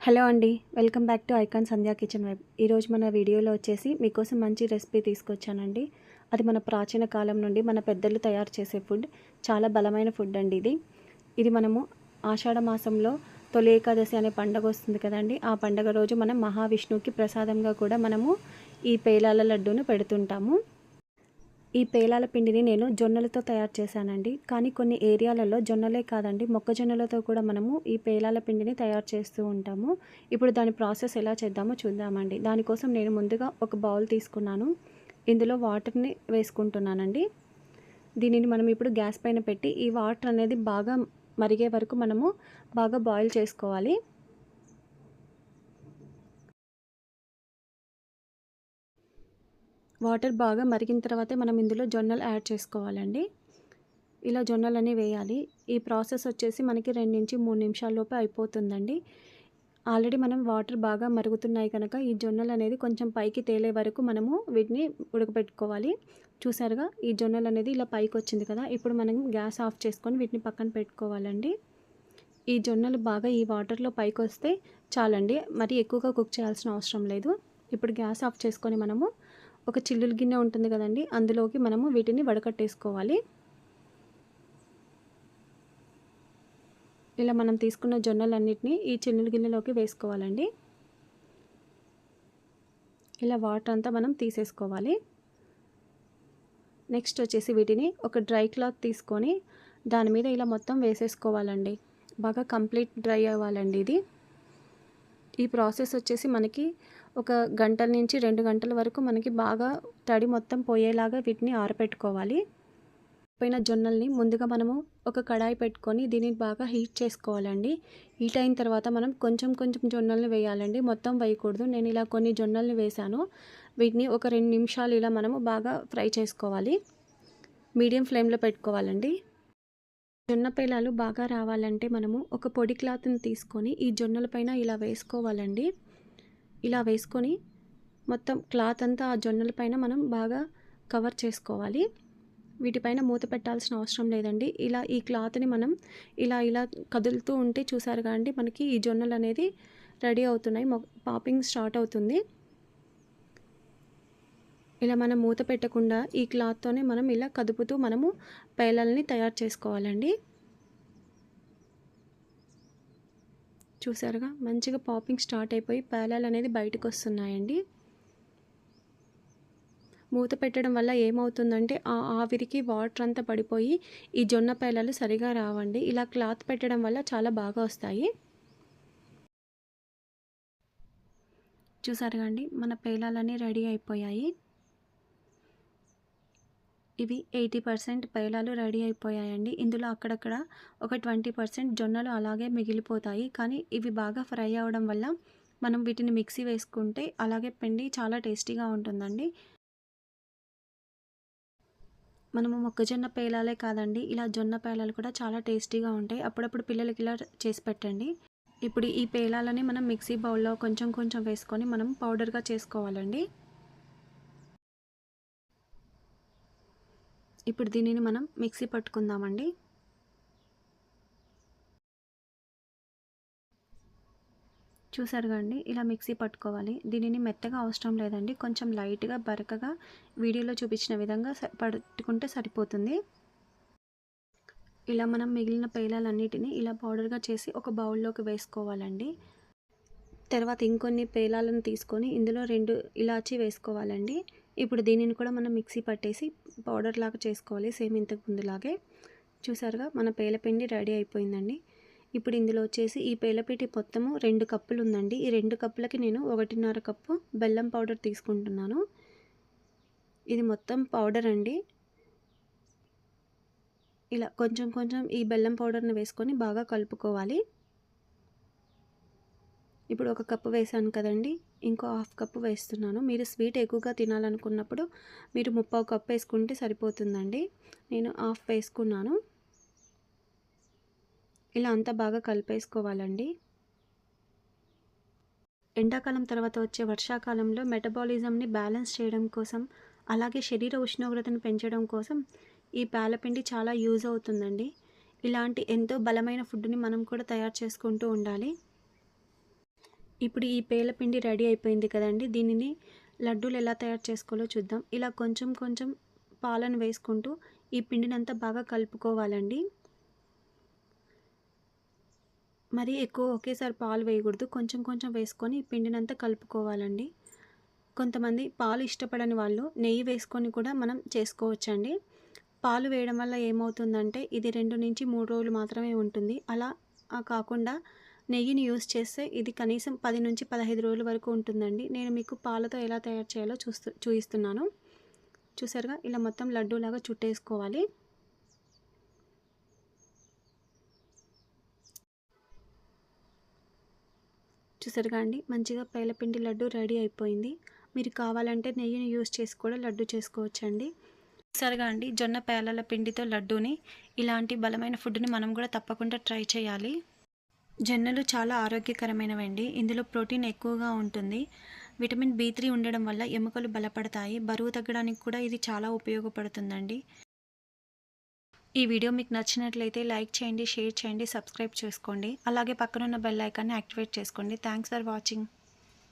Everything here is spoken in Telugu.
హలో అండి, welcome back to icon Sandhya kitchen web. ఈరోజు మన వీడియోలో వచ్చేసి మీకోసం మంచి రెసిపీ తీసుకొచ్చానండి. అది మన ప్రాచీన కాలం నుండి మన పెద్దలు తయారు చేసే ఫుడ్. చాలా బలమైన ఫుడ్ అండి ఇది మనము ఆషాఢ మాసంలో తొలి ఏకాదశి అనే పండుగ వస్తుంది కదండి. ఆ పండుగ రోజు మనం మహావిష్ణువుకి ప్రసాదంగా కూడా మనము ఈ పేలాల లడ్డూను పెడుతుంటాము. ఈ పేలాల పిండిని నేను జొన్నలతో తయారు చేశానండి. కానీ కొన్ని ఏరియాలలో జొన్నలే కాదండి, మొక్కజొన్నలతో కూడా మనము ఈ పేలాల పిండిని తయారు చేస్తూ ఉంటాము. ఇప్పుడు దాని ప్రాసెస్ ఎలా చేద్దామో చూద్దామండి. దానికోసం నేను ముందుగా ఒక బౌల్ తీసుకున్నాను. ఇందులో వాటర్ని వేసుకుంటున్నానండి. దీనిని మనం ఇప్పుడు గ్యాస్ పైన పెట్టి ఈ వాటర్ అనేది బాగా మరిగే వరకు మనము బాగా బాయిల్ చేసుకోవాలి. వాటర్ బాగా మరిగిన తర్వాతే మనం ఇందులో జొన్నలు యాడ్ చేసుకోవాలండి. ఇలా జొన్నలన్నీ వేయాలి. ఈ ప్రాసెస్ వచ్చేసి మనకి 2-3 నిమిషాల్లోపే అయిపోతుందండి. ఆల్రెడీ మనం వాటర్ బాగా మరుగుతున్నాయి కనుక ఈ జొన్నలు అనేది కొంచెం పైకి తేలే వరకు మనము వీటిని ఉడకబెట్టుకోవాలి. చూసారుగా ఈ జొన్నలు అనేది ఇలా పైకి వచ్చింది కదా. ఇప్పుడు మనం గ్యాస్ ఆఫ్ చేసుకొని వీటిని పక్కన పెట్టుకోవాలండి. ఈ జొన్నలు బాగా ఈ వాటర్లో పైకి వస్తే చాలండి, మరి ఎక్కువగా కుక్ చేయాల్సిన అవసరం లేదు. ఇప్పుడు గ్యాస్ ఆఫ్ చేసుకొని మనము ఒక చిల్లుల గిన్నె ఉంటుంది కదండి, అందులోకి మనము వీటిని వడకట్టేసుకోవాలి. ఇలా మనం తీసుకున్న జొన్నలన్నిటిని ఈ చిల్లుల గిన్నెలోకి వేసుకోవాలండి. ఇలా వాటర్ అంతా మనం తీసేసుకోవాలి. నెక్స్ట్ వచ్చేసి వీటిని ఒక డ్రై క్లాత్ తీసుకొని దాని మీద ఇలా మొత్తం వేసేసుకోవాలండి. బాగా కంప్లీట్ డ్రై అవ్వాలండి ఇది. ఈ ప్రాసెస్ వచ్చేసి మనకి ఒక గంటల నుంచి 2 గంటల వరకు మనకి బాగా తడి మొత్తం పోయేలాగా వీటిని ఆరబెట్టుకోవాలి. పైన జొన్నల్ని ముందుగా మనము ఒక కడాయి పెట్టుకొని దీన్ని బాగా హీట్ చేసుకోవాలండి. హీట్ అయిన తర్వాత మనం కొంచెం కొంచెం జొన్నల్ని వేయాలండి, మొత్తం వేయకూడదు. నేను ఇలా కొన్ని జొన్నల్ని వేశాను. వీటిని ఒక 2 నిమిషాలు ఇలా మనము బాగా ఫ్రై చేసుకోవాలి. మీడియం ఫ్లేమ్లో పెట్టుకోవాలండి. జొన్న పేలాలు బాగా రావాలంటే మనము ఒక పొడి క్లాత్ని తీసుకొని ఈ జొన్నల పైన ఇలా వేసుకోవాలండి. ఇలా వేసుకొని మొత్తం క్లాత్ అంతా ఆ జొన్నల పైన మనం బాగా కవర్ చేసుకోవాలి. వీటిపైన మూత పెట్టాల్సిన అవసరం లేదండి. ఇలా ఈ క్లాత్ని మనం ఇలా ఇలా కదులుతూ ఉంటే చూసారుగా అండి, మనకి ఈ జొన్నలు అనేది రెడీ అవుతున్నాయి, పాపింగ్ స్టార్ట్ అవుతుంది. ఇలా మనం మూత పెట్టకుండా ఈ క్లాత్తోనే మనం ఇలా కదుపుతూ మనము పేలాలని తయారు చేసుకోవాలండి. చూసారుగా మంచిగా పాపింగ్ స్టార్ట్ అయిపోయి పేలాలు అనేది బయటకు వస్తున్నాయండి. మూత పెట్టడం వల్ల ఏమవుతుందంటే ఆ ఆవిరికి వాటర్ అంతా పడిపోయి ఈ జొన్న పేలాలు సరిగా రావండి. ఇలా క్లాత్ పెట్టడం వల్ల చాలా బాగా వస్తాయి. చూసారుగా అండి, మన పేలాలన్నీ రెడీ అయిపోయాయి. ఇవి 80% పేలాలు రెడీ అయిపోయాయండి. ఇందులో అక్కడక్కడ ఒక 20% జొన్నలు అలాగే మిగిలిపోతాయి. కానీ ఇవి బాగా ఫ్రై అవ్వడం వల్ల మనం వీటిని మిక్సీ వేసుకుంటే అలాగే పిండి చాలా టేస్టీగా ఉంటుందండి. మనము మొక్కజొన్న పేలాలే కాదండి, ఇలా జొన్న పేలాలు కూడా చాలా టేస్టీగా ఉంటాయి. అప్పుడప్పుడు పిల్లలకి ఇలా చేసి పెట్టండి. ఇప్పుడు ఈ పేలాలని మనం మిక్సీ బౌల్లో కొంచెం కొంచెం వేసుకొని మనం పౌడర్గా చేసుకోవాలండి. ఇప్పుడు దీనిని మనం మిక్సీ పట్టుకుందామండి. చూసారుగా అండి, ఇలా మిక్సీ పట్టుకోవాలి. దీనిని మెత్తగా అవసరం లేదండి, కొంచెం లైట్గా బరకగా వీడియోలో చూపించిన విధంగా పట్టుకుంటే సరిపోతుంది. ఇలా మనం మిగిలిన పేలాలన్నిటిని ఇలా పౌడర్గా చేసి ఒక బౌల్లోకి వేసుకోవాలండి. తర్వాత ఇంకొన్ని పేలాలను తీసుకొని ఇందులో 2 ఇలాచీ వేసుకోవాలండి. ఇప్పుడు దీనిని కూడా మనం మిక్సీ పట్టేసి పౌడర్ లాగా చేసుకోవాలి, సేమ్ ఇంతకు ముందులాగే. చూసారుగా మన పేలపిండి రెడీ అయిపోయిందండి. ఇప్పుడు ఇందులో వచ్చేసి ఈ పేలపిండి మొత్తము 2 కప్పులు ఉందండి. ఈ 2 కప్పులకి నేను 1.5 కప్పు బెల్లం పౌడర్ తీసుకుంటున్నాను. ఇది మొత్తం పౌడర్ అండి. ఇలా కొంచెం కొంచెం ఈ బెల్లం పౌడర్ని వేసుకొని బాగా కలుపుకోవాలి. ఇప్పుడు 1 కప్పు వేసాను కదండి, ఇంకో 1/2 కప్పు వేస్తున్నాను. మీరు స్వీట్ ఎక్కువగా తినాలనుకున్నప్పుడు మీరు 3/4 కప్పు వేసుకుంటే సరిపోతుందండి. నేను 1/2 వేసుకున్నాను. ఇలా అంతా బాగా కలిపేసుకోవాలండి. ఎండాకాలం తర్వాత వచ్చే వర్షాకాలంలో మెటబాలిజంని బ్యాలెన్స్ చేయడం కోసం, అలాగే శరీర ఉష్ణోగ్రతను పెంచడం కోసం ఈ పేలపిండి చాలా యూజ్ అవుతుందండి. ఇలాంటి ఎంతో బలమైన ఫుడ్ని మనం కూడా తయారు చేసుకుంటూ ఉండాలి. ఇప్పుడు ఈ పేల పిండి రెడీ అయిపోయింది కదండీ! దీనిని లడ్డూలు ఎలా తయారు చేసుకోవాలో చూద్దాం. ఇలా కొంచెం కొంచెం పాలను వేసుకుంటూ ఈ పిండినంతా బాగా కలుపుకోవాలండి. మరీ ఎక్కువ ఒకేసారి పాలు వేయకూడదు. కొంచెం కొంచెం వేసుకొని ఈ పిండినంతా కలుపుకోవాలండి. కొంతమంది పాలు ఇష్టపడని వాళ్ళు నెయ్యి వేసుకొని కూడా మనం చేసుకోవచ్చండి. పాలు వేయడం వల్ల ఏమవుతుందంటే ఇది 2-3 రోజులు మాత్రమే ఉంటుంది. అలా కాకుండా నెయ్యిని యూజ్ చేస్తే ఇది కనీసం 10-15 రోజుల వరకు ఉంటుందండి. నేను మీకు పాలతో ఎలా తయారు చేయాలో చూపిస్తున్నాను. చూసారుగా ఇలా మొత్తం లడ్డూలాగా చుట్టేసుకోవాలి. చూసారుగా అండి మంచిగా పేలపిండి లడ్డు రెడీ అయిపోయింది. మీరు కావాలంటే నెయ్యిని యూజ్ చేసి కూడా లడ్డు చేసుకోవచ్చండి. చూసారుగా అండి జొన్న పేలాల పిండితో లడ్డూని ఇలాంటి బలమైన ఫుడ్ని మనం కూడా తప్పకుండా ట్రై చేయాలి. జొన్నలు చాలా ఆరోగ్యకరమైనవండి. ఇందులో ప్రోటీన్ ఎక్కువగా ఉంటుంది. విటమిన్ B3 ఉండడం వల్ల ఎముకలు బలపడతాయి. బరువు తగ్గడానికి కూడా ఇది చాలా ఉపయోగపడుతుందండి. ఈ వీడియో మీకు నచ్చినట్లయితే లైక్ చేయండి, షేర్ చేయండి, సబ్స్క్రైబ్ చేసుకోండి. అలాగే పక్కనున్న బెల్ ఐకాన్ని యాక్టివేట్ చేసుకోండి. Thanks for watching.